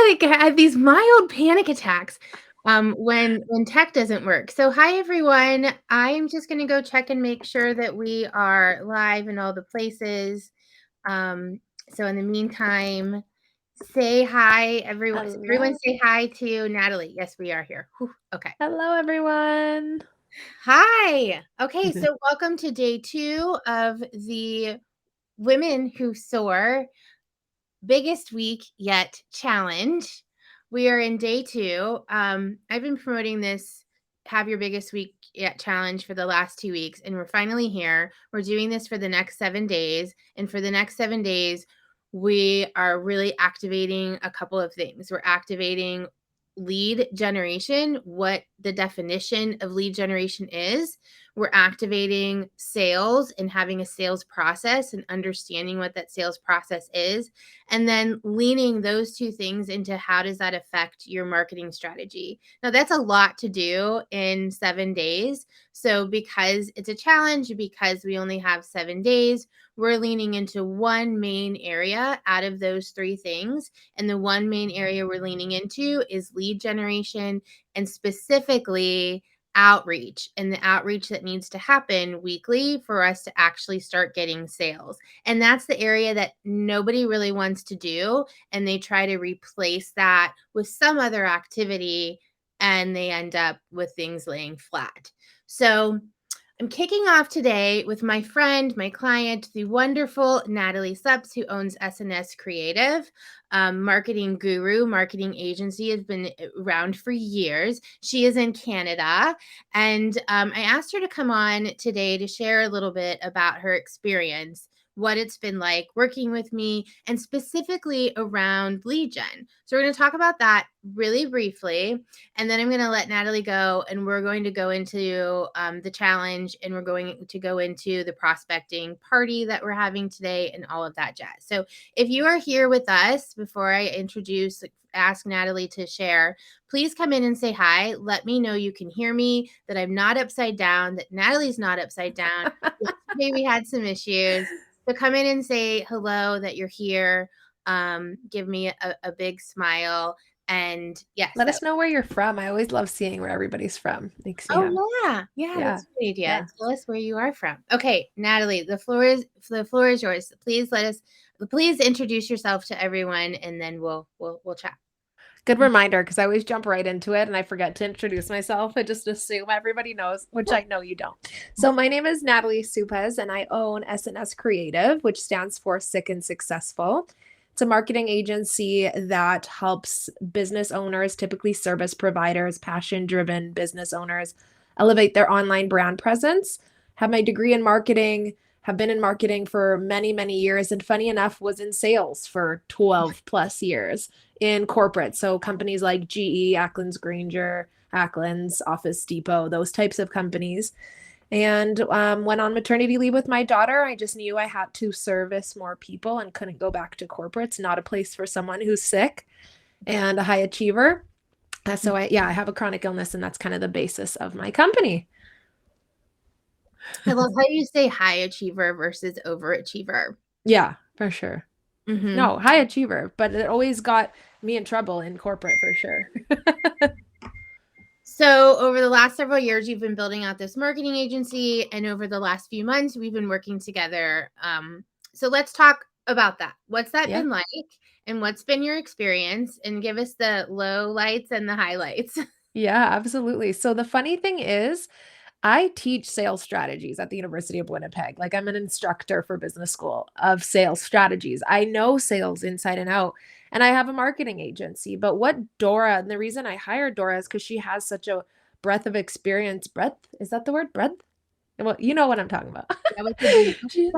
like have these mild panic attacks when tech doesn't work. So hi everyone. I'm just gonna go check and make sure that we are live in all the places. So in the meantime, say hi, everyone. Everyone Hello. say hi to Natalie. Yes, we are here. Whew, okay. Hello, everyone. Hi. Okay, so welcome to day 2 of the Women Who Soar Biggest Week Yet challenge. We are in day 2. I've been promoting this Have Your Biggest Week Yet challenge for the last 2 weeks, and we're finally here. We're doing this for the next 7 days. And for the next 7 days, we are really activating a couple of things. We're activating lead generation, what the definition of lead generation is. We're activating sales and having a sales process and understanding what that sales process is, and then leaning those two things into how does that affect your marketing strategy. Now that's a lot to do in 7 days. So because it's a challenge, because we only have 7 days, we're leaning into one main area out of those 3 things. And the one main area we're leaning into is lead generation, and specifically outreach, and the outreach that needs to happen weekly for us to actually start getting sales. And that's the area that nobody really wants to do. And they try to replace that with some other activity, and they end up with things laying flat. So I'm kicking off today with my friend, my client, the wonderful Natalie Sups, who owns SNS Creative, marketing guru, marketing agency, has been around for years. She is in Canada, and I asked her to come on today to share a little bit about her experience, what it's been like working with me, and specifically around lead gen. So we're going to talk about that really briefly, and then I'm going to let Natalie go, and we're going to go into the challenge, and we're going to go into the prospecting party that we're having today and all of that jazz. So if you are here with us, before I ask Natalie to share, please come in and say hi. Let me know you can hear me, that I'm not upside down, that Natalie's not upside down. Yesterday we had some issues. So come in and say hello, that you're here. Give me a big smile. And yes, Let that. us know where you're from. I always love seeing where everybody's from. Makes me happy. Oh yeah, Yeah. that's a good idea. Yeah. Tell us where you are from. Okay, Natalie, the floor is yours. Please introduce yourself to everyone, and then we'll chat. Good reminder, because I always jump right into it and I forget to introduce myself. I just assume everybody knows, which I know you don't. So my name is Natalie Supez and I own SNS Creative, which stands for Sick and Successful. It's a marketing agency that helps business owners, typically service providers, passion-driven business owners, elevate their online brand presence. Have my degree in marketing, have been in marketing for many, many years, and funny enough, was in sales for 12 plus years in corporate. So companies like GE, Acklands Granger, Acklands, Office Depot, those types of companies. And went on maternity leave with my daughter. I just knew I had to service more people and couldn't go back to corporates. Not a place for someone who's sick and a high achiever. So I have a chronic illness, and that's kind of the basis of my company. I love how you say high achiever versus overachiever. Yeah, for sure. Hmm. No, high achiever, but it always got me in trouble in corporate for sure. So over the last several years, you've been building out this marketing agency, and over the last few months, we've been working together. So let's talk about that. What's that Yeah. been like, and what's been your experience? And give us the low lights and the highlights. Yeah, absolutely. So the funny thing is, I teach sales strategies at the University of Winnipeg. Like I'm an instructor for business school of sales strategies. I know sales inside and out. And I have a marketing agency. But what Dora, and the reason I hired Dora is because she has such a breadth of experience. Breadth? Is that the word? Breadth? Well, you know what I'm talking about. Yeah, with the B. She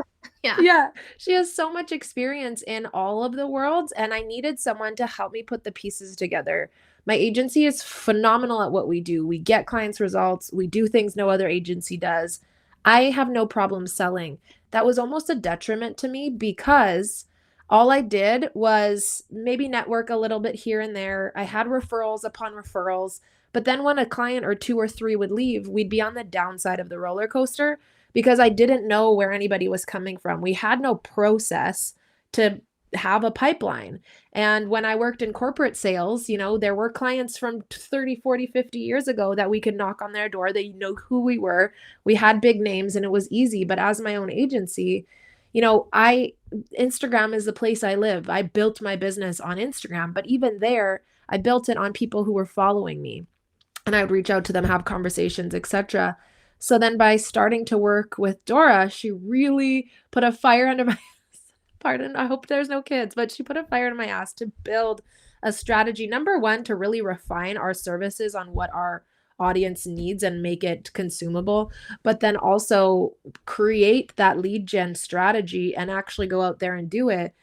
Yeah. yeah, she has so much experience in all of the worlds, and I needed someone to help me put the pieces together. My agency is phenomenal at what we do. We get clients results, we do things no other agency does. I have no problem selling. That was almost a detriment to me because all I did was maybe network a little bit here and there. I had referrals upon referrals, but then when a client or 2 or 3 would leave, we'd be on the downside of the roller coaster because I didn't know where anybody was coming from. We had no process to have a pipeline. And when I worked in corporate sales, there were clients from 30, 40, 50 years ago that we could knock on their door. They know who we were. We had big names and it was easy. But as my own agency, I Instagram is the place I live. I built my business on Instagram, but even there, I built it on people who were following me. And I would reach out to them, have conversations, etc. So then by starting to work with Dora, she really put a fire under my pardon, I hope there's no kids, but she put a fire in my ass to build a strategy. Number one, to really refine our services on what our audience needs and make it consumable, but then also create that lead gen strategy and actually go out there and do it.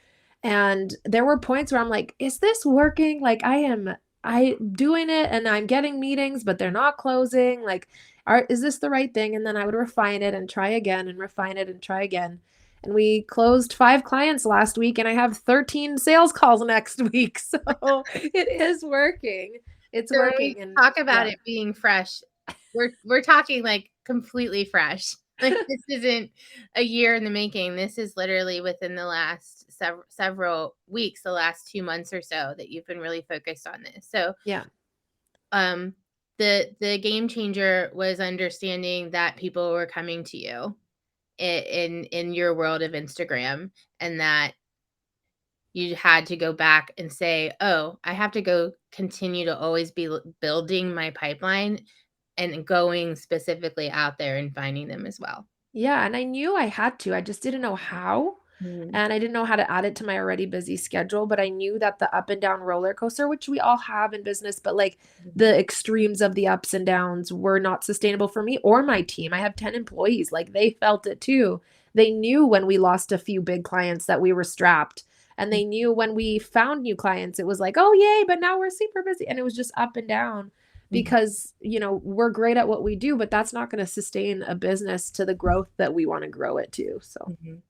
And there were points where I'm like, is this working? Like I doing it and I'm getting meetings, but they're not closing. Like, is this the right thing? And then I would refine it and try again and refine it and try again. And we closed 5 clients last week and I have 13 sales calls next week. So it is working. It's So when we working. And talk about yeah. it being fresh, we're talking like completely fresh. Like this isn't a year in the making. This is literally within the last several weeks, the last 2 months or so that you've been really focused on this. So Yeah. the game changer was understanding that people were coming to you in your world of Instagram, and that you had to go back and say, oh, I have to go continue to always be building my pipeline and going specifically out there and finding them as well. Yeah, and I knew I had to. I just didn't know how. Mhm. And I didn't know how to add it to my already busy schedule, but I knew that the up and down roller coaster, which we all have in business, but like Mhm. the extremes of the ups and downs were not sustainable for me or my team. I have 10 employees. Like they felt it too. They knew when we lost a few big clients that we were strapped. And they knew when we found new clients, it was like, oh, yay, but now we're super busy. And it was just up and down Mhm. because we're great at what we do, but that's not going to sustain a business to the growth that we want to grow it to. So Mhm.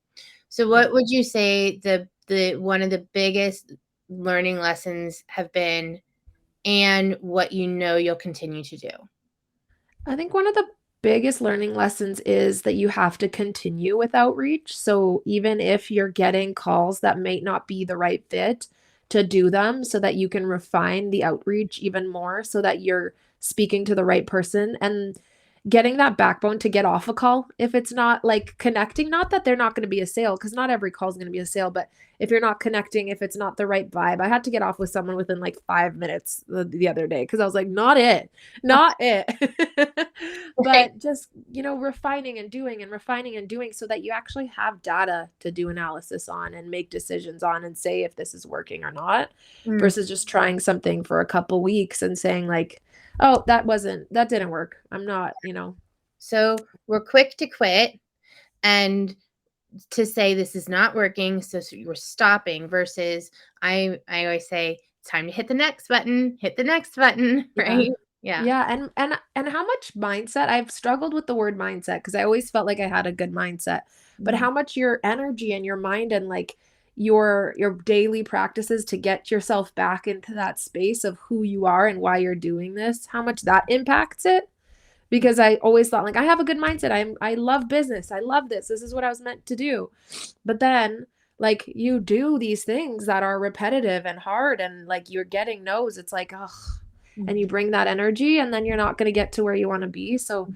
So yeah. what would you say the one of the biggest learning lessons have been, and what you'll continue to do? I think one of the biggest learning lessons is that you have to continue with outreach. So even if you're getting calls that may not be the right fit, to do them so that you can refine the outreach even more so that you're speaking to the right person and getting that backbone to get off a call if it's not like connecting. Not that they're not going to be a sale, because not every call is going to be a sale, but if you're not connecting, if it's not the right vibe. I had to get off with someone within like 5 minutes the other day because I was like, not it, not it. Right. But just refining and doing so that you actually have data to do analysis on and make decisions on and say if this is working or not, Mm. versus just trying something for a couple weeks and saying like, oh, that didn't work. I'm not. So we're quick to quit and to say this is not working, so you're stopping, versus I always say it's time to hit the next button, hit the next button, Yeah. right? Yeah. Yeah, and how much mindset. I've struggled with the word mindset because I always felt like I had a good mindset, but Mhm. how much your energy and your mind and like your daily practices to get yourself back into that space of who you are and why you're doing this, how much that impacts it. Because I always thought like I have a good mindset. I love business. I love this. This is what I was meant to do. But then like you do these things that are repetitive and hard and like you're getting no's. It's like, ugh. And you Mhm. bring that energy and then you're not going to get to where you want to be. So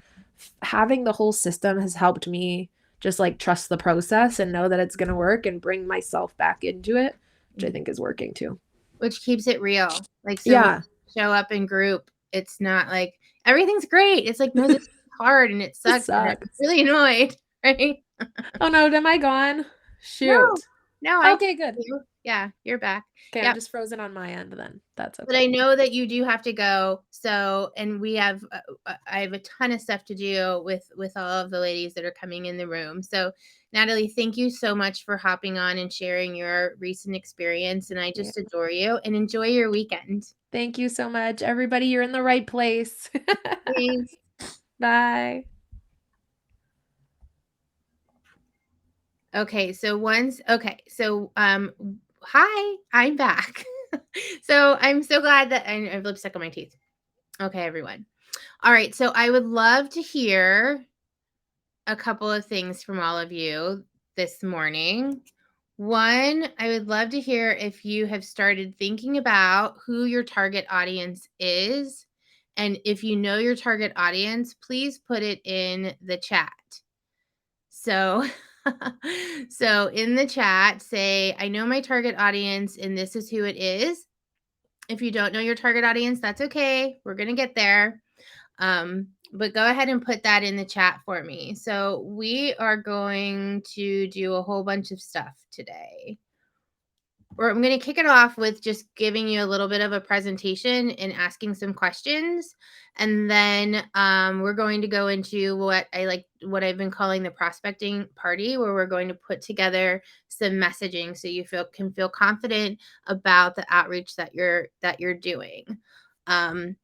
having the whole system has helped me just like trust the process and know that it's going to work and bring myself back into it, which I Mhm. think is working too. Which keeps it real. Like, so when Yeah, you show up in group, it's not like everything's great. It's like, no, this is hard and it it sucks and I'm sucks. really annoyed, right? Oh no, am I gone? No, Shoot. no, I can Okay, good. hear you. Yeah, you're back. Okay, I'm Yep. just frozen on my end then. That's But I okay. know that you do have to go. So, and I have a ton of stuff to do with all of the ladies that are coming in the room. So, Natalie, thank you so much for hopping on and sharing your recent experience. And I Yeah. just adore you, and enjoy your weekend. Thank you so much. Everybody, you're in the right place. Thanks. Bye. Okay, so hi, I'm back. So I'm so glad that I have lipstick on my teeth. Okay, everyone. All right, so I would love to hear a couple of things from all of you this morning. One, I would love to hear if you have started thinking about who your target audience is. And if you know your target audience, please put it in the chat. So, so in the chat, say, I know my target audience and this is who it is. If you don't know your target audience, that's okay. We're going to get there. But go ahead and put that in the chat for me. So we are going to do a whole bunch of stuff today. I'm going to kick it off with just giving you a little bit of a presentation and asking some questions. And then we're going to go into what I've been calling the prospecting party, where we're going to put together some messaging so you can feel confident about the outreach that you're doing.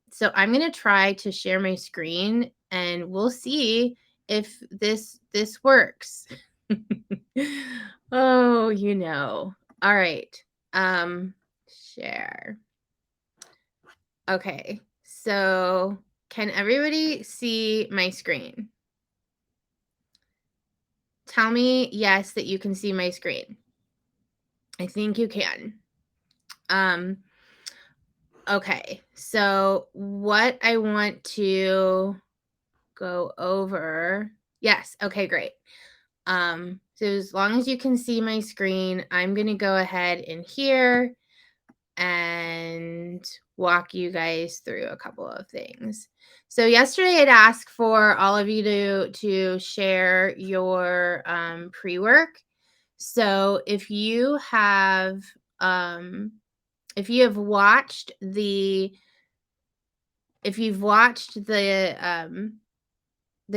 So I'm going to try to share my screen and we'll see if this works. Oh, all right. Share. Okay. So can everybody see my screen? Tell me yes that you can see my screen. I think you can. Okay. So what I want to go over. Yes. Okay, great. So as long as you can see my screen, I'm going to go ahead and here and walk you guys through a couple of things. So yesterday I'd asked for all of you to share your pre-work. So if you have watched the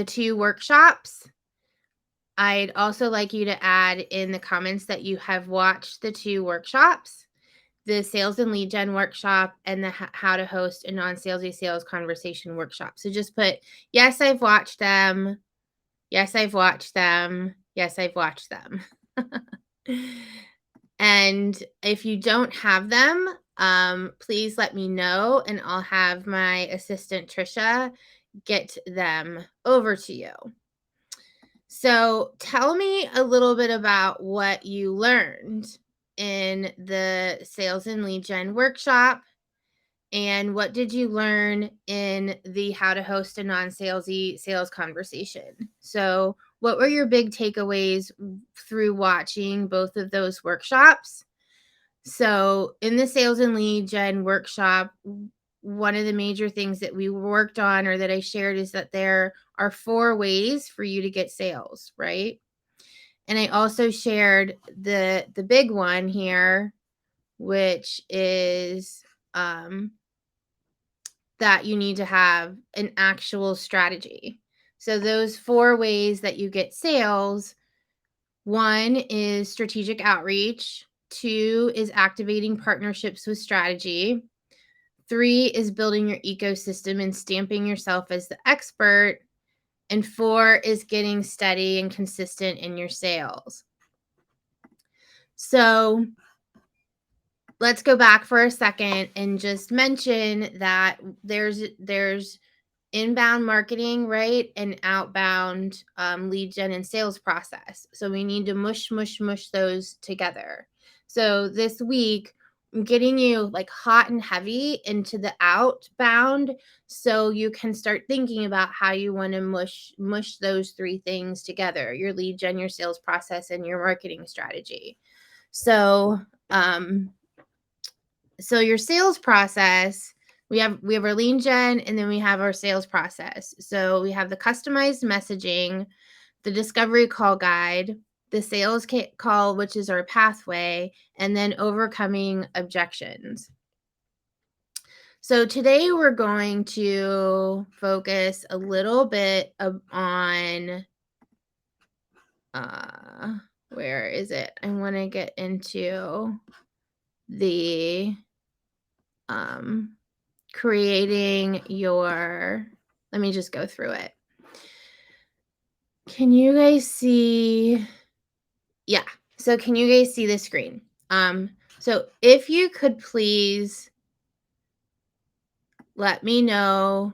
two workshops, I'd also like you to add in the comments that you have watched the two workshops, the sales and lead gen workshop and the how to host a non-salesy sales conversation workshop. So just put, yes, I've watched them. Yes, I've watched them. Yes, I've watched them. And if you don't have them, please let me know and I'll have my assistant Trisha get them over to you. So tell me a little bit about what you learned in the sales and lead gen workshop, and what did you learn in the how to host a non-salesy sales conversation? So what were your big takeaways through watching both of those workshops? So in the sales and lead gen workshop, one of the major things that we worked on or that I shared is that there are 4 ways for you to get sales, right? And I also shared the big one here, which is that you need to have an actual strategy. So those 4 ways that you get sales, 1 is strategic outreach, 2 is activating partnerships with strategy, 3 is building your ecosystem and stamping yourself as the expert, and 4 is getting steady and consistent in your sales. So let's go back for a second and just mention that there's inbound marketing, right? And outbound lead gen and sales process. So we need to mush those together. So this week, I'm getting you like hot and heavy into the outbound so you can start thinking about how you want to mush those 3 things together: your lead gen, your sales process, and your marketing strategy. So your sales process, we have our lead gen and then we have our sales process. So we have the customized messaging, the discovery call guide, the sales call, which is our pathway, and then overcoming objections. So today we're going to focus a little bit on where is it? I want to get into the creating your, let me just go through it. Can you guys see? Yeah. So can you guys see the screen? So if you could please let me know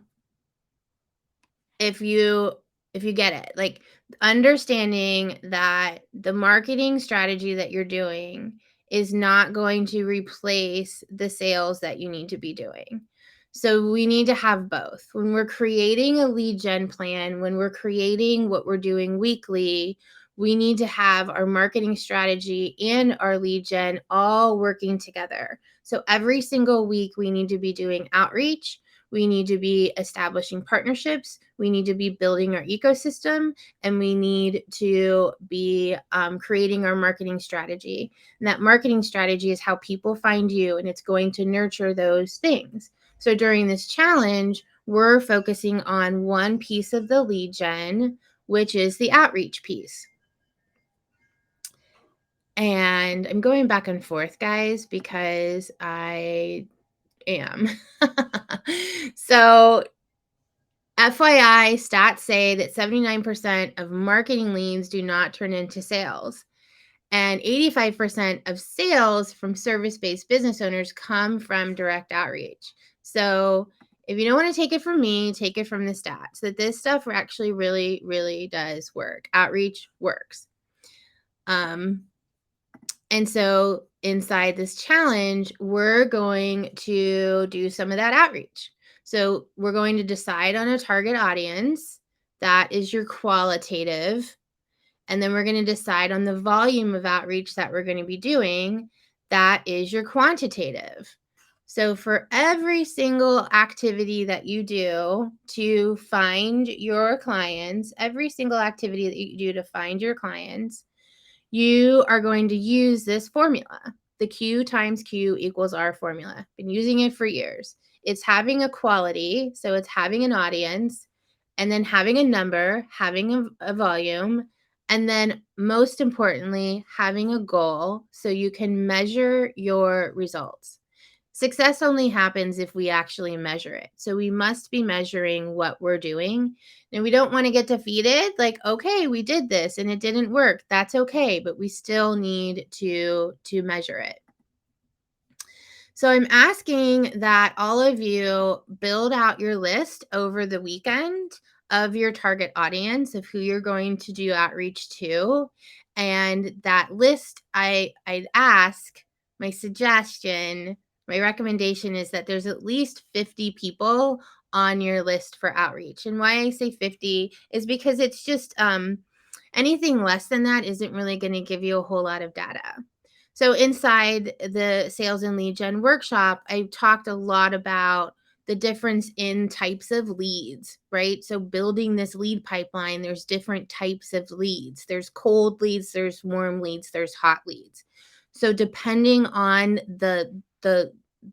if you get it. Like Understanding that the marketing strategy that you're doing is not going to replace the sales that you need to be doing. So we need to have both. When we're creating a lead gen plan, when we're creating what we're doing weekly, we need to have our marketing strategy and our lead gen all working together. So every single week, we need to be doing outreach. We need to be establishing partnerships. We need to be building our ecosystem, and we need to be creating our marketing strategy. And that marketing strategy is how people find you, and it's going to nurture those things. So during this challenge, we're focusing on one piece of the lead gen, which is the outreach piece. And I'm going back and forth, guys, because I am. So FYI, stats say that 79% of marketing leads do not turn into sales. And 85% of sales from service-based business owners come from direct outreach. So if you don't want to take it from me, take it from the stats, that this stuff actually really, really does work. Outreach works. And so inside this challenge, we're going to do some of that outreach. So we're going to decide on a target audience. That is your qualitative. And then we're going to decide on the volume of outreach that we're going to be doing. That is your quantitative. So for every single activity that you do to find your clients, every single activity that you do to find your clients, you are going to use this formula. The Q times Q equals R formula. Been using it for years. It's having a quality, so it's having an audience, and then having a number, having a volume, and then most importantly, having a goal so you can measure your results. Success only happens if we actually measure it. So we must be measuring what we're doing. And we don't want to get defeated. Like, okay, we did this and it didn't work. That's okay, but we still need to measure it. So I'm asking that all of you build out your list over the weekend of your target audience, of who you're going to do outreach to. And that list, I'd ask, my suggestion, my recommendation is that there's at least 50 people on your list for outreach. And why I say 50 is because it's just anything less than that isn't really going to give you a whole lot of data. So inside the sales and lead gen workshop, I talked a lot about the difference in types of leads, right? So building this lead pipeline, there's different types of leads. There's cold leads, there's warm leads, there's hot leads. So depending on the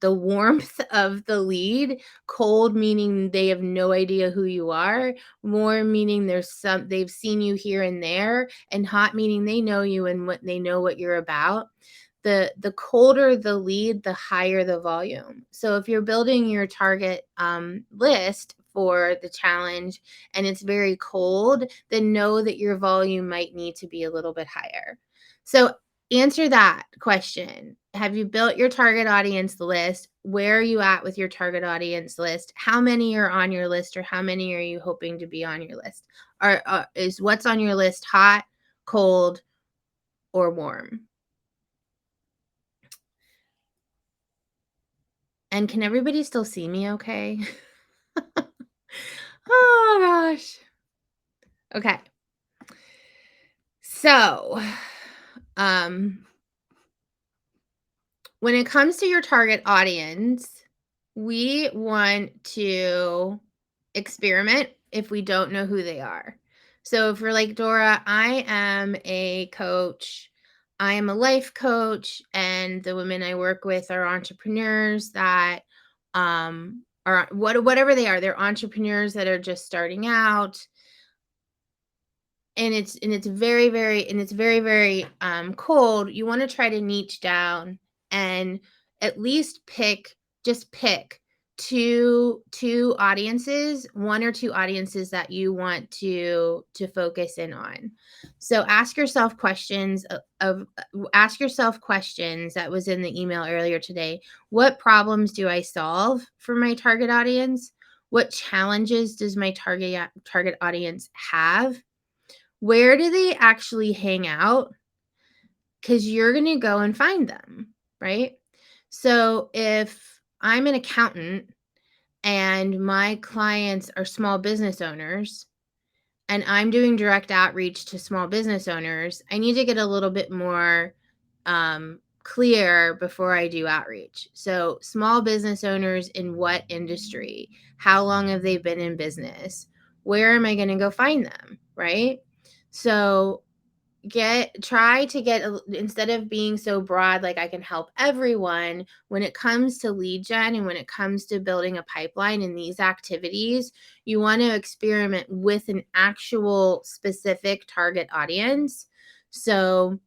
warmth of the lead, cold meaning they have no idea who you are, warm meaning they've seen you here and there, and hot meaning they know you and they know what you're about. The colder the lead, the higher the volume. So if you're building your target list for the challenge and it's very cold, then know that your volume might need to be a little bit higher. So answer that question. Have you built your target audience list? Where are you at with your target audience list? How many are on your list, or how many are you hoping to be on your list? Is what's on your list hot, cold, or warm? And can everybody still see me okay? Oh gosh. Okay. So, when it comes to your target audience, we want to experiment if we don't know who they are. So if we're like, Dora, I am a coach, I am a life coach, and the women I work with are entrepreneurs that are whatever they are, they're entrepreneurs that are just starting out. And it's very, very cold. You want to try to niche down and at least pick two audiences, one or two audiences that you want to focus in on. So ask yourself questions ask yourself questions that was in the email earlier today. What problems do I solve for my target audience? What challenges does my target audience have? Where do they actually hang out? Because you're going to go and find them, right? So if I'm an accountant and my clients are small business owners and I'm doing direct outreach to small business owners, I need to get a little bit more clear before I do outreach. So, small business owners in what industry? How long have they been in business? Where am I going to go find them? Right? So, try to get instead of being so broad, like I can help everyone, when it comes to lead gen and when it comes to building a pipeline in these activities, you want to experiment with an actual specific target audience. So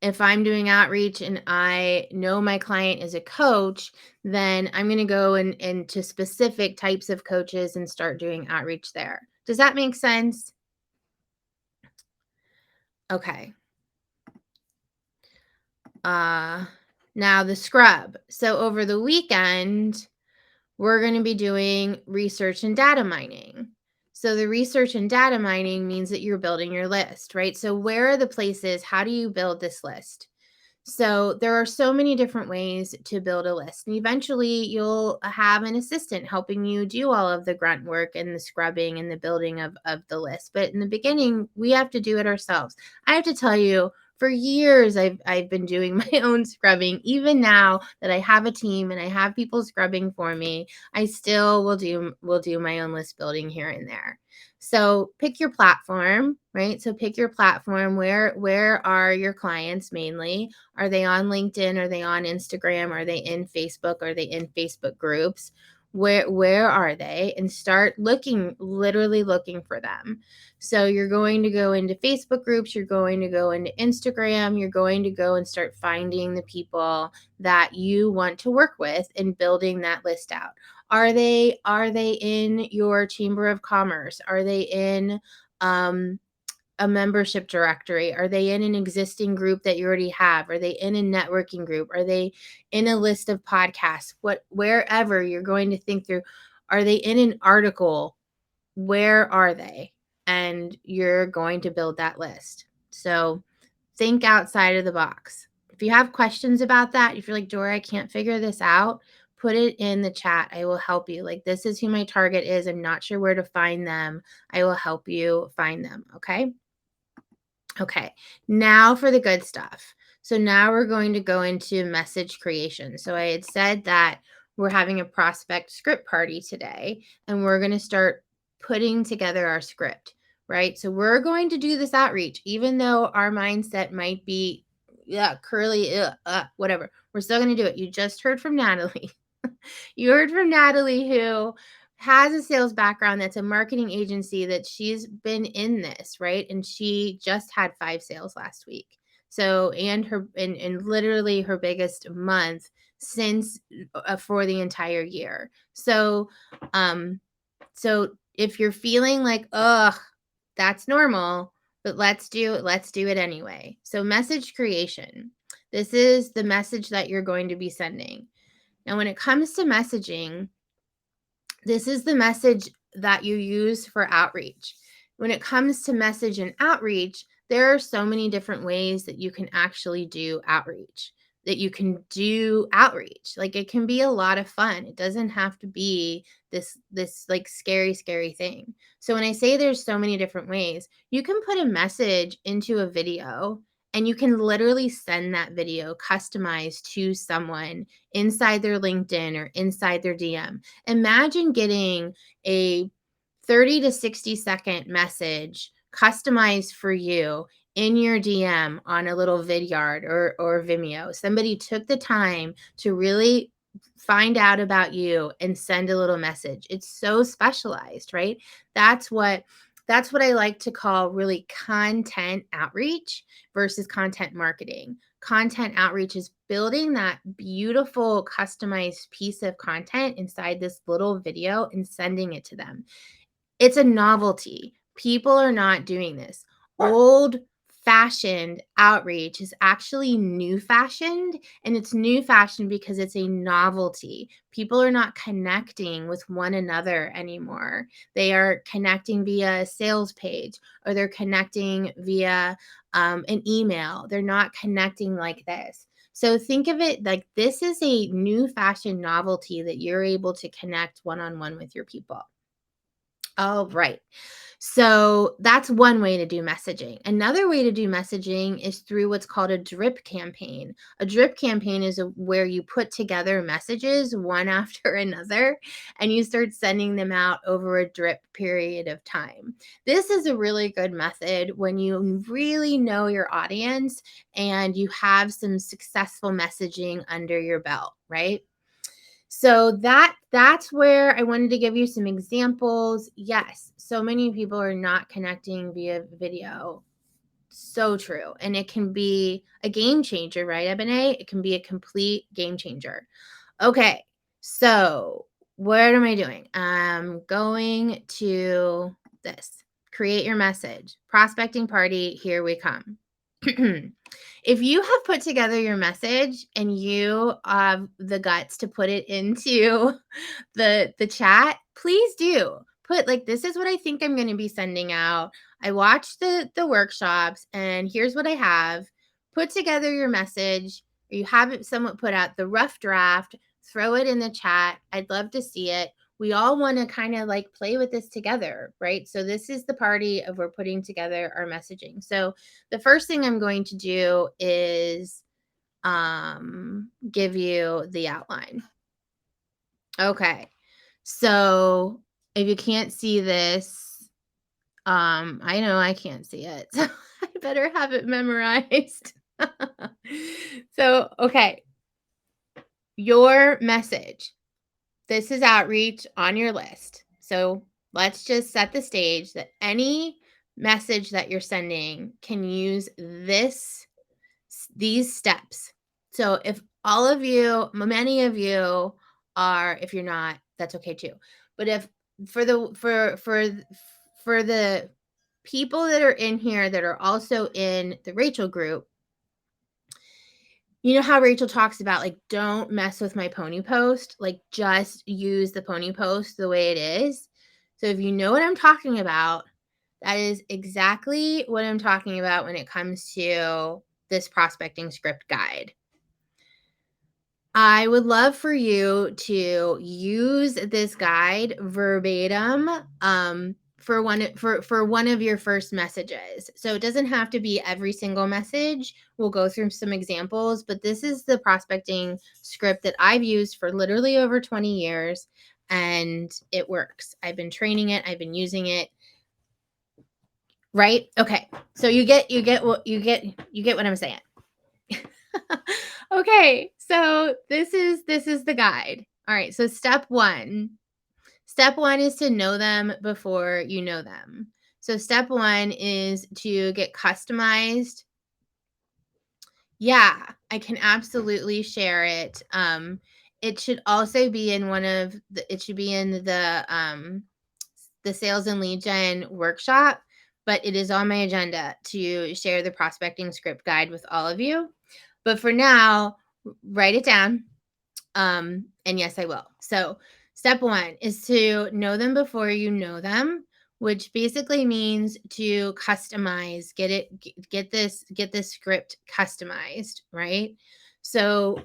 if I'm doing outreach and I know my client is a coach, then I'm going to go into specific types of coaches and start doing outreach there. Does that make sense? Okay. Now the scrub. So over the weekend, we're going to be doing research and data mining. So the research and data mining means that you're building your list, right? So where are the places? How do you build this list? So there are so many different ways to build a list. And eventually you'll have an assistant helping you do all of the grunt work and the scrubbing and the building of the list. But in the beginning, we have to do it ourselves. I have to tell you, for years I've been doing my own scrubbing. Even now that I have a team and I have people scrubbing for me, I still will do my own list building here and there. So pick your platform, right? So pick your platform. Where are your clients mainly? Are they on LinkedIn? Are they on Instagram? Are they in Facebook? Are they in Facebook groups? Where are they? And start literally looking for them. So you're going to go into Facebook groups, you're going to go into Instagram, you're going to go and start finding the people that you want to work with and building that list out. Are they in your chamber of commerce? Are they in a membership directory? Are they in an existing group that you already have? Are they in a networking group? Are they in a list of podcasts? Wherever you're going to think through, are they in an article? Where are they? And you're going to build that list. So think outside of the box. If you have questions about that, if you're like, Dora, I can't figure this out, put it in the chat. I will help you. Like, this is who my target is. I'm not sure where to find them. I will help you find them. Okay. Okay. Now for the good stuff. So now we're going to go into message creation. So I had said that we're having a prospect script party today, and we're going to start putting together our script, right? So we're going to do this outreach, even though our mindset might be, yeah, curly, whatever. We're still going to do it. You just heard from Natalie. You heard from Natalie, who has a sales background, that's a marketing agency, that she's been in this, right? And she just had 5 sales last week. So, and her, and literally her biggest month since for the entire year. So, so if you're feeling like, ugh, that's normal, but let's do it anyway. So message creation. This is the message that you're going to be sending. Now, when it comes to messaging, this is the message that you use for outreach. When it comes to message and outreach, there are so many different ways that you can actually do outreach. Like, it can be a lot of fun. It doesn't have to be this like scary thing. So when I say there's so many different ways, you can put a message into a video and you can literally send that video customized to someone inside their LinkedIn or inside their DM. Imagine getting a 30 to 60-second message customized for you in your DM on a little Vidyard or Vimeo. Somebody took the time to really find out about you and send a little message. It's so specialized, right? That's what I like to call really content outreach versus content marketing. Content outreach is building that beautiful customized piece of content inside this little video and sending it to them. It's a novelty. People are not doing this. Old fashioned outreach is actually new fashioned, and it's new fashioned because it's a novelty. People are not connecting with one another anymore. They are connecting via a sales page, or they're connecting via an email. They're not connecting like this. So think of it like this is a new fashion novelty that you're able to connect one-on-one with your people. All right. So that's one way to do messaging. Another way to do messaging is through what's called a drip campaign. A drip campaign is where you put together messages one after another and you start sending them out over a drip period of time. This is a really good method when you really know your audience and you have some successful messaging under your belt, right? So that's where I wanted to give you some examples. Yes, so many people are not connecting via video. So true. And it can be a game changer, right, Ebony? It can be a complete game changer. Okay. So what am I doing? I'm going to this. Create your message. Prospecting party, here we come. If you have put together your message and you have the guts to put it into the chat, please do. Put like this is what I think I'm going to be sending out. I watched the workshops and here's what I have. Put together your message, or you have it somewhat put out the rough draft, throw it in the chat. I'd love to see it. We all want to kind of like play with this together, right? So this is the party of we're putting together our messaging. So the first thing I'm going to do is give you the outline. Okay. So if you can't see this, I know I can't see it. So I better have it memorized. So, okay. Your message. This is outreach on your list. So let's just set the stage that any message that you're sending can use these steps. So if all of you, many of you are, if you're not, that's okay too. But if for the people that are in here that are also in the Rachel group, you know how Rachel talks about like don't mess with my pony post, like just use the pony post the way it is. So if you know what I'm talking about, that is exactly what I'm talking about when it comes to this prospecting script guide. I would love for you to use this guide verbatim for one of your first messages. So it doesn't have to be every single message. We'll go through some examples, but this is the prospecting script that I've used for literally over 20 years and it works. I've been training it, I've been using it. Right? Okay. So you get what I'm saying. Okay, so this is the guide. All right, so step 1. Step 1 is to know them before you know them. So step 1 is to get customized. Yeah, I can absolutely share it. It should also be in it should be in the sales and lead gen workshop, but it is on my agenda to share the prospecting script guide with all of you. But for now, write it down. And yes, I will. So step 1 is to know them before you know them, which basically means to customize, get this script customized, right? So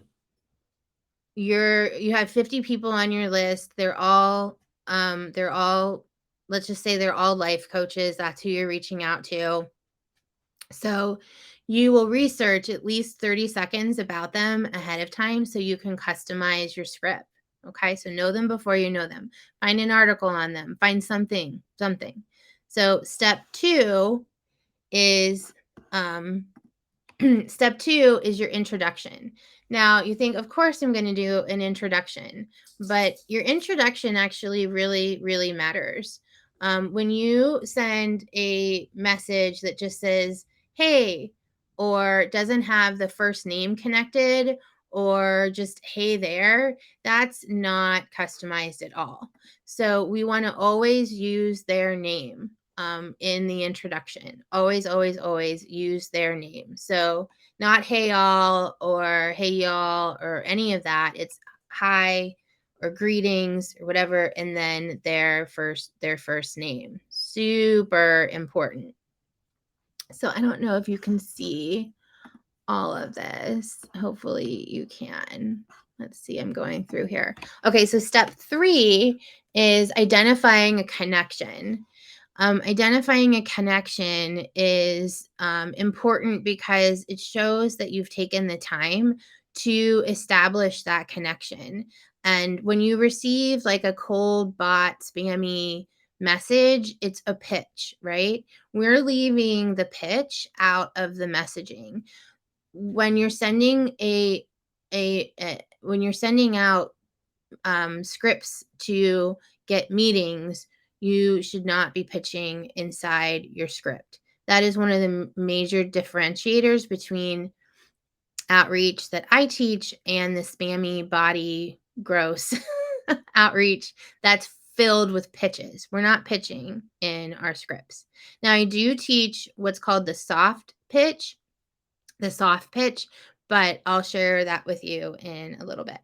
you have 50 people on your list. They're all let's just say they're all life coaches. That's who you're reaching out to. So you will research at least 30 seconds about them ahead of time so you can customize your script. Okay, so know them before you know them. Find an article on them, find something. So step 2 is step 2 is your introduction. Now you think, of course, I'm going to do an introduction, but your introduction actually really, really matters. When you send a message that just says, hey, or doesn't have the first name connected, or just hey there, that's not customized at all. So we want to always use their name. in the introduction. Always, always, always use their name. So not hey y'all or hey y'all or any of that. It's hi or greetings or whatever, and then their first name. Super important. So I don't know if you can see all of this. Hopefully you can. Let's see, I'm going through here. Okay, so step 3 is identifying a connection. Identifying a connection is important because it shows that you've taken the time to establish that connection. And when you receive like a cold bot spammy message, it's a pitch, right? We're leaving the pitch out of the messaging. When you're sending when you're sending out scripts to get meetings, you should not be pitching inside your script. That is one of the major differentiators between outreach that I teach and the spammy body gross outreach that's filled with pitches. We're not pitching in our scripts. Now, I do teach what's called the soft pitch, but I'll share that with you in a little bit.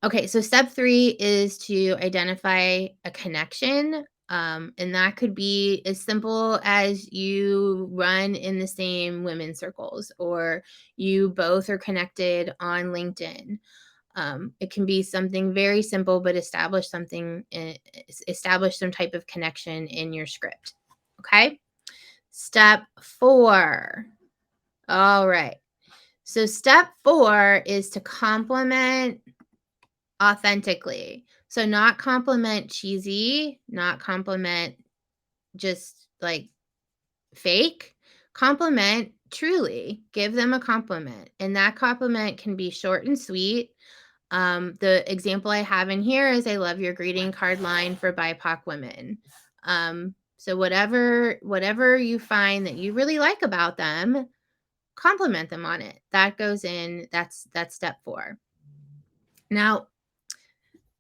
Okay, so step 3 is to identify a connection. And that could be as simple as you run in the same women's circles or you both are connected on LinkedIn. It can be something very simple, but establish some type of connection in your script. Okay. Step 4. All right. So step 4 is to compliment authentically. So not compliment cheesy, not compliment just like fake. Compliment truly. Give them a compliment. And that compliment can be short and sweet. The example I have in here is I love your greeting card line for BIPOC women. So whatever you find that you really like about them, compliment them on it. That goes in, that's step 4. Now,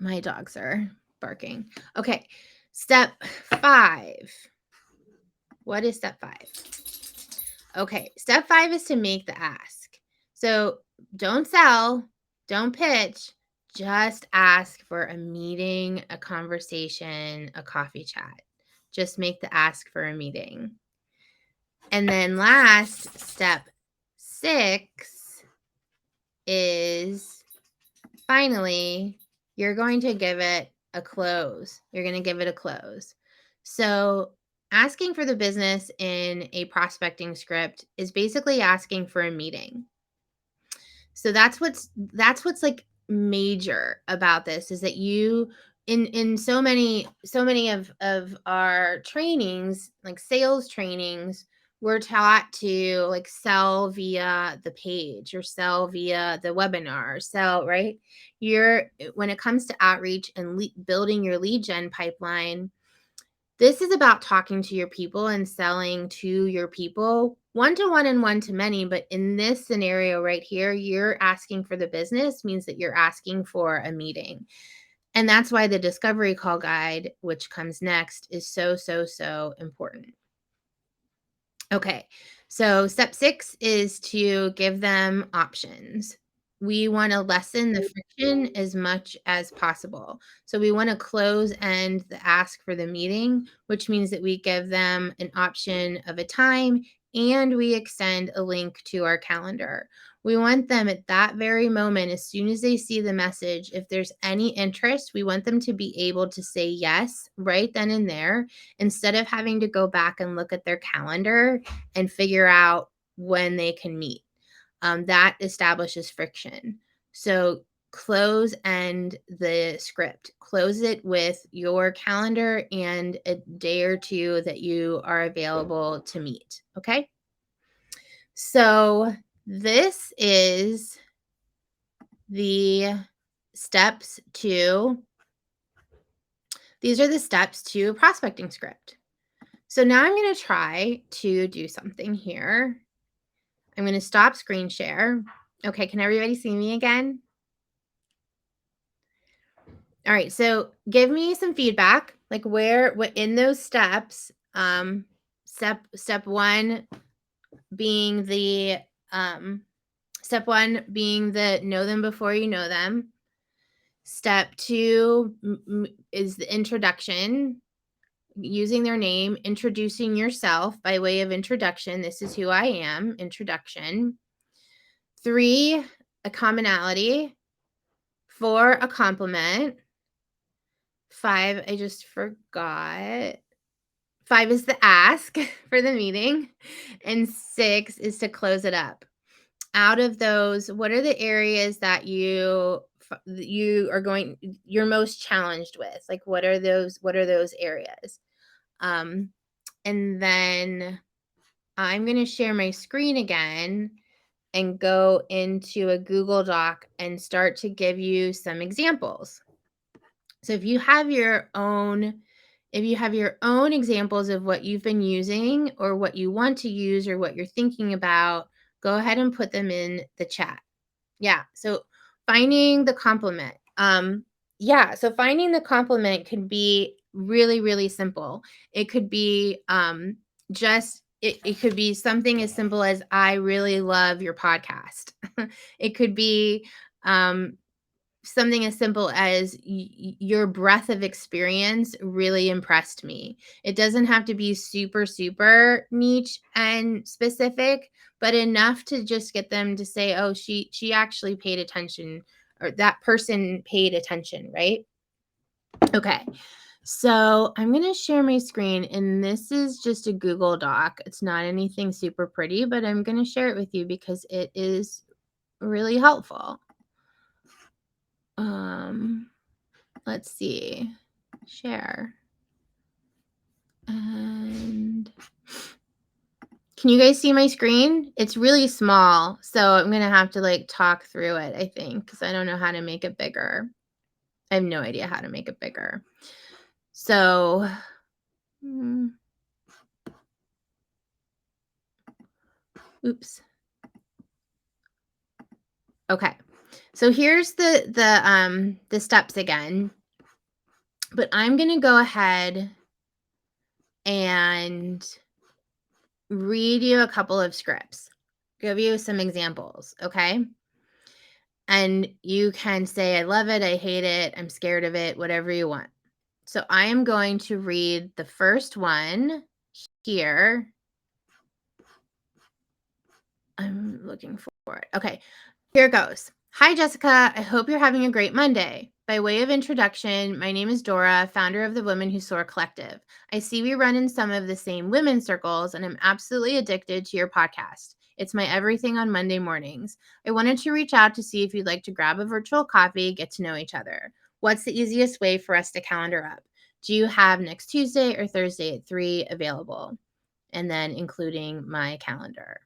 my dogs are barking. Okay, step 5. What is step 5? Okay, step 5 is to make the ask. So don't sell, don't pitch, just ask for a meeting, a conversation, a coffee chat. Just make the ask for a meeting. And then last, step 6 is finally, you're going to give it a close. You're going to give it a close. So asking for the business in a prospecting script is basically asking for a meeting. So that's what's like major about this is that you in so many of our trainings, like sales trainings, we're taught to like sell via the page or sell via the webinar, sell, right? When it comes to outreach and building your lead gen pipeline, this is about talking to your people and selling to your people, one-to-one and one-to-many. But in this scenario right here, you're asking for the business means that you're asking for a meeting. And that's why the discovery call guide, which comes next, is so, so, so important. Okay, so step 6 is to give them options. We want to lessen the friction as much as possible. So we want to close end the ask for the meeting, which means that we give them an option of a time and we extend a link to our calendar. We want them at that very moment, as soon as they see the message, if there's any interest, we want them to be able to say yes right then and there, instead of having to go back and look at their calendar and figure out when they can meet. That establishes friction. So close end the script. Close it with your calendar and a day or two that you are available to meet. Okay. So this is the steps to, these are the steps to a prospecting script. So now I'm going to try to do something here. I'm going to stop screen share. Okay, can everybody see me again? All right, so give me some feedback, like what in those steps, Step one being the know them before you know them. Step two is the introduction, using their name, introducing yourself by way of introduction. This is who I am, introduction. 3, a commonality. 4, a compliment. 5, I just forgot. 5 is the ask for the meeting. And 6 is to close it up. Out of those, what are the areas that you're most challenged with? Like, what are those areas? And then I'm going to share my screen again and go into a Google Doc and start to give you some examples. So if you have your own examples of what you've been using or what you want to use or what you're thinking about, go ahead and put them in the chat. Yeah. So finding the compliment. So finding the compliment can be really, really simple. It could be it could be something as simple as, I really love your podcast. It could be something as simple as, your breadth of experience really impressed me. It doesn't have to be super, super niche and specific, but enough to just get them to say, oh, she actually paid attention, or that person paid attention, right? Okay. So I'm going to share my screen, and this is just a Google Doc. It's not anything super pretty, but I'm going to share it with you because it is really helpful. Let's see, share. And can you guys see my screen? It's really small, so I'm going to have to like talk through it, I think, because I don't know how to make it bigger. I have no idea how to make it bigger. So, oops. Okay. So here's the steps again. But I'm going to go ahead and read you a couple of scripts, give you some examples, okay? And you can say, I love it, I hate it, I'm scared of it, whatever you want. So I am going to read the first one here. I'm looking for it. Okay, here it goes. Hi, Jessica. I hope you're having a great Monday. By way of introduction, my name is Dora, founder of the Women Who Soar Collective. I see we run in some of the same women's circles, and I'm absolutely addicted to your podcast. It's my everything on Monday mornings. I wanted to reach out to see if you'd like to grab a virtual coffee, get to know each other. What's the easiest way for us to calendar up? Do you have next Tuesday or Thursday at 3 available? And then including my calendar.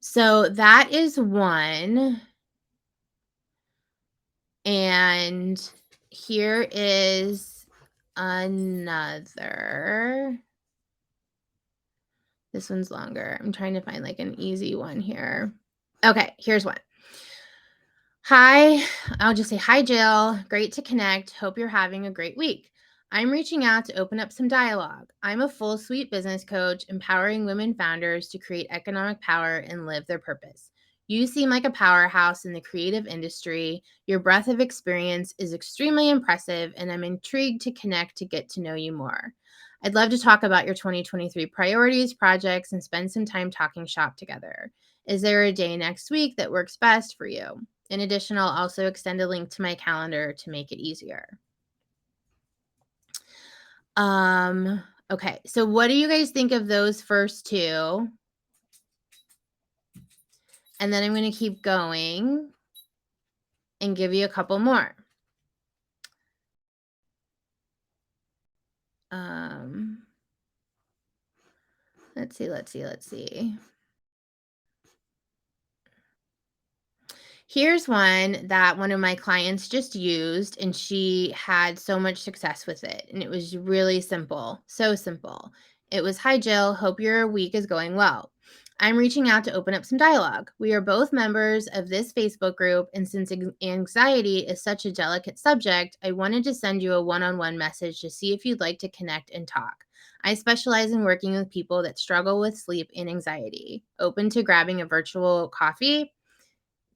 So that is one. And here is another. This one's longer. I'm trying to find like an easy one here. Okay, here's one. Hi, I'll just say, hi, Jill. Great to connect. Hope you're having a great week. I'm reaching out to open up some dialogue. I'm a full suite business coach, empowering women founders to create economic power and live their purpose. You seem like a powerhouse in the creative industry. Your breadth of experience is extremely impressive, and I'm intrigued to connect to get to know you more. I'd love to talk about your 2023 priorities, projects, and spend some time talking shop together. Is there a day next week that works best for you? In addition, I'll also extend a link to my calendar to make it easier. Okay, so what do you guys think of those first two? And then I'm going to keep going and give you a couple more. Let's see. Here's one that one of my clients just used, and she had so much success with it. And it was really simple, so simple. It was, hi, Jill. Hope your week is going well. I'm reaching out to open up some dialogue. We are both members of this Facebook group, and since anxiety is such a delicate subject, I wanted to send you a one-on-one message to see if you'd like to connect and talk. I specialize in working with people that struggle with sleep and anxiety. Open to grabbing a virtual coffee?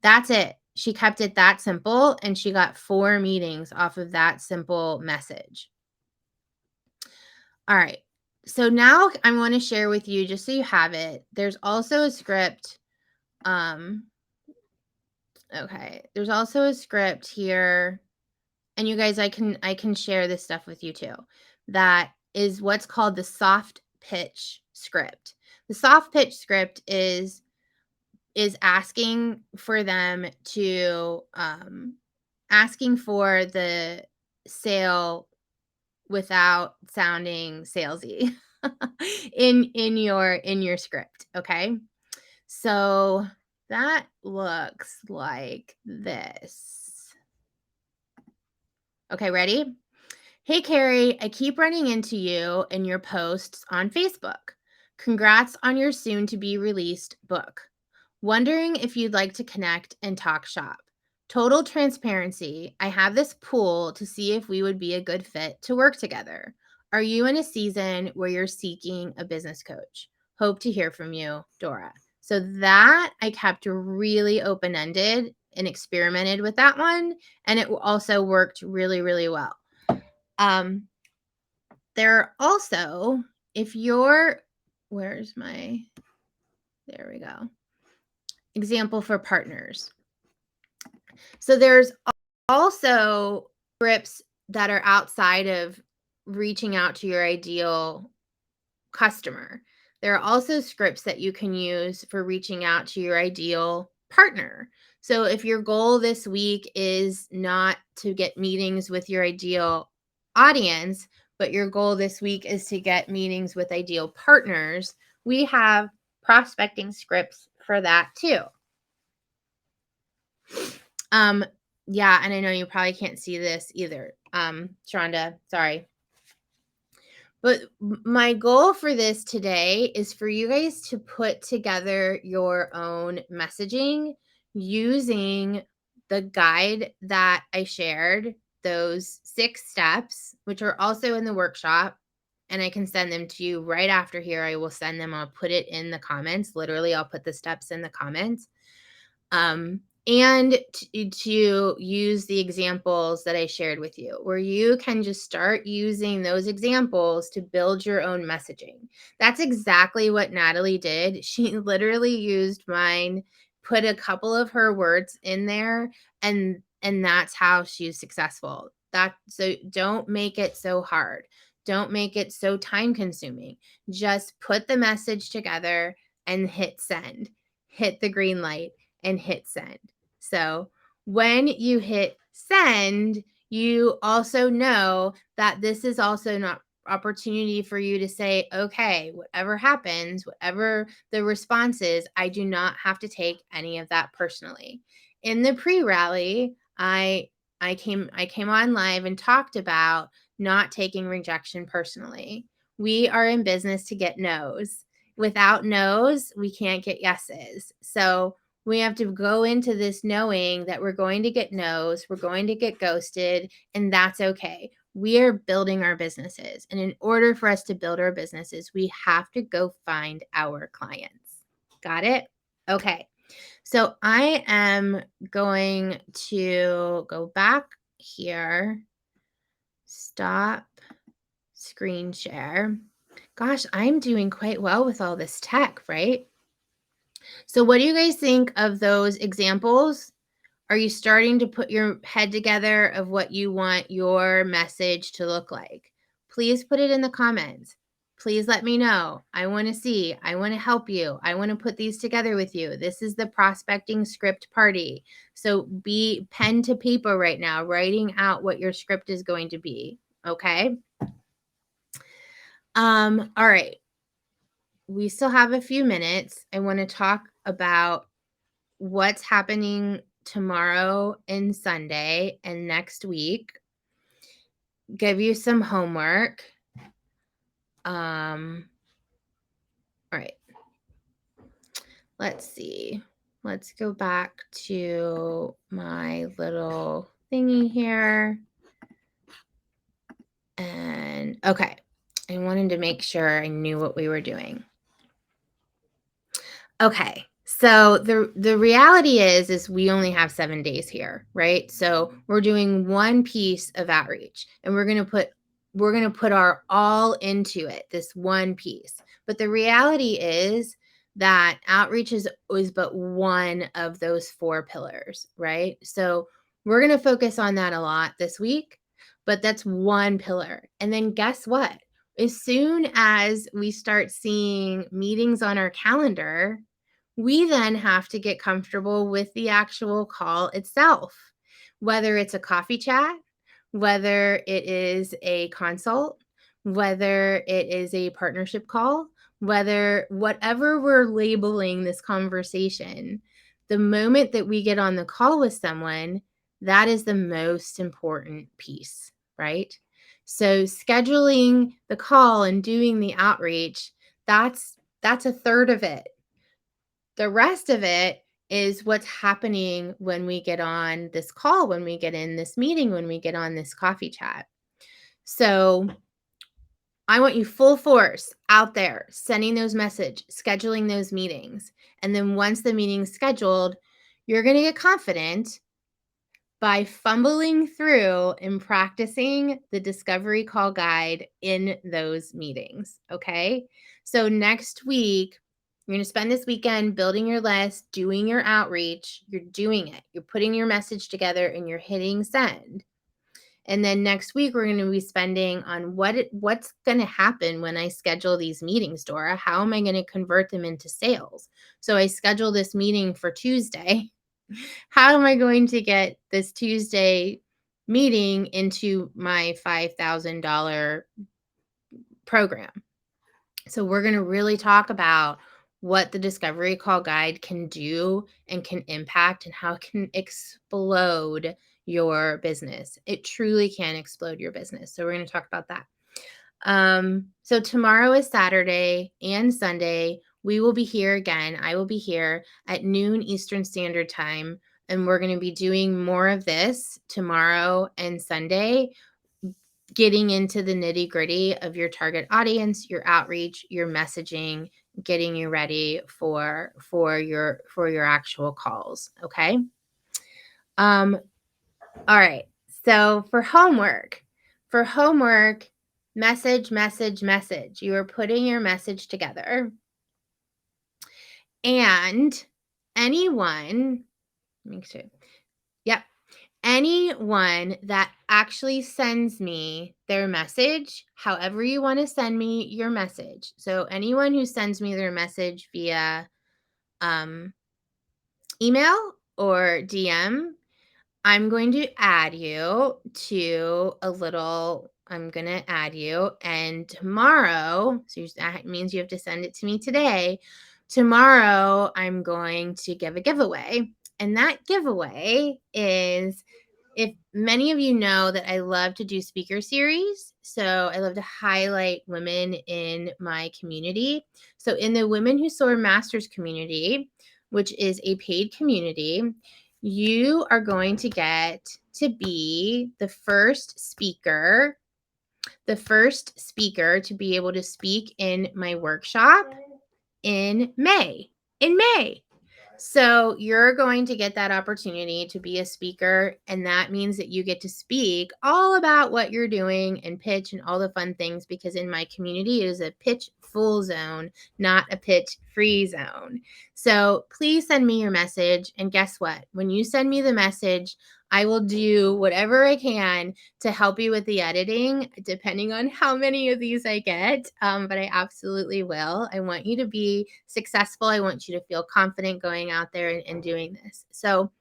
That's it. She kept it that simple, and she got 4 meetings off of that simple message. All right. So now I want to share with you, just so you have it, there's also a script. Okay. There's also a script here. And you guys, I can share this stuff with you too. That is what's called the soft pitch script. The soft pitch script is asking for them to asking for the sale without sounding salesy in your script, okay? So that looks like this. Okay, ready? Hey, Carrie, I keep running into you in your posts on Facebook. Congrats on your soon to be released book. Wondering if you'd like to connect and talk shop. Total transparency. I have this pool to see if we would be a good fit to work together. Are you in a season where you're seeking a business coach? Hope to hear from you, Dora. So that I kept really open-ended and experimented with that one. And it also worked really, really well. There are also, if you're, there we go. Example for partners. So there's also scripts that are outside of reaching out to your ideal customer. There are also scripts that you can use for reaching out to your ideal partner. So if your goal this week is not to get meetings with your ideal audience, but your goal this week is to get meetings with ideal partners, we have prospecting scripts for that too. Yeah, and I know you probably can't see this either. Sharonda, sorry. But my goal for this today is for you guys to put together your own messaging using the guide that I shared, those 6 steps, which are also in the workshop. And I can send them to you right after here. I will send them. I'll put it in the comments. Literally, I'll put the steps in the comments. And to use the examples that I shared with you, where you can just start using those examples to build your own messaging. That's exactly what Natalie did. She literally used mine, put a couple of her words in there, and that's how she's successful. So don't make it so hard. Don't make it so time consuming. Just put the message together and hit send. Hit the green light and hit send. So when you hit send, you also know that this is also an opportunity for you to say, okay, whatever happens, whatever the response is, I do not have to take any of that personally. In the pre-rally, I came on live and talked about not taking rejection personally. We are in business to get no's. Without no's, we can't get yeses. So we have to go into this knowing that we're going to get no's, we're going to get ghosted, and that's okay. We are building our businesses. And in order for us to build our businesses, we have to go find our clients. Got it? Okay. So I am going to go back here, stop screen share. Gosh, I'm doing quite well with all this tech, right? So what do you guys think of those examples? Are you starting to put your head together of what you want your message to look like? Please put it in the comments. Please let me know. I want to see. I want to help you. I want to put these together with you. This is the prospecting script party. So be pen to paper right now, writing out what your script is going to be. Okay. All right. We still have a few minutes. I want to talk about what's happening tomorrow and Sunday and next week. Give you some homework. All right. let's see. Let's go back to my little thingy here. And okay, I wanted to make sure I knew what we were doing. Okay. So the reality is we only have 7 days here, right? So we're doing one piece of outreach and we're going to put our all into it, this one piece. But the reality is that outreach is but one of those 4 pillars, right? So we're going to focus on that a lot this week, but that's one pillar. And then guess what? As soon as we start seeing meetings on our calendar, we then have to get comfortable with the actual call itself, whether it's a coffee chat, whether it is a consult, whether it is a partnership call, whatever we're labeling this conversation, the moment that we get on the call with someone, that is the most important piece, right? So scheduling the call and doing the outreach, that's a third of it. The rest of it is what's happening when we get on this call, when we get in this meeting, when we get on this coffee chat. So I want you full force out there, sending those messages, scheduling those meetings. And then once the meeting's scheduled, you're going to get confident by fumbling through and practicing the discovery call guide in those meetings. Okay. So next week, you're going to spend this weekend building your list, doing your outreach. You're doing it. You're putting your message together and you're hitting send. And then next week, we're going to be spending on what's going to happen when I schedule these meetings, Dora. How am I going to convert them into sales? So I schedule this meeting for Tuesday. How am I going to get this Tuesday meeting into my $5,000 program? So we're going to really talk about what the discovery call guide can do and can impact and how it can explode your business. It truly can explode your business. So we're going to talk about that. So tomorrow is Saturday and Sunday. We will be here again. I will be here at noon Eastern Standard Time, and we're going to be doing more of this tomorrow and Sunday, getting into the nitty gritty of your target audience, your outreach, your messaging, getting you ready for your actual calls. Okay. All right. So for homework, message, message, message. You are putting your message together. And anyone, make sure. Yep. Anyone that actually sends me their message, however you want to send me your message. So anyone who sends me their message via email or DM, I'm going to add you to I'm going to add you. And tomorrow, so that means you have to send it to me today. Tomorrow, I'm going to give a giveaway. And that giveaway is, if many of you know that I love to do speaker series, so I love to highlight women in my community. So in the Women Who Soar Masters community, which is a paid community, you are going to get to be the first speaker to be able to speak in my workshop in May. So you're going to get that opportunity to be a speaker, and that means that you get to speak all about what you're doing and pitch and all the fun things, because in my community, it is a pitch full zone, not a pitch free zone. So please send me your message. And guess what? When you send me the message, I will do whatever I can to help you with the editing, depending on how many of these I get. But I absolutely will. I want you to be successful. I want you to feel confident going out there and doing this. So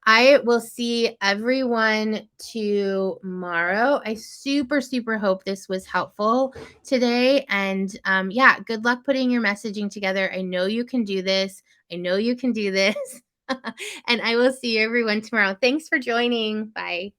I will see everyone tomorrow. I super, super hope this was helpful today. And yeah, good luck putting your messaging together. I know you can do this. And I will see everyone tomorrow. Thanks for joining. Bye.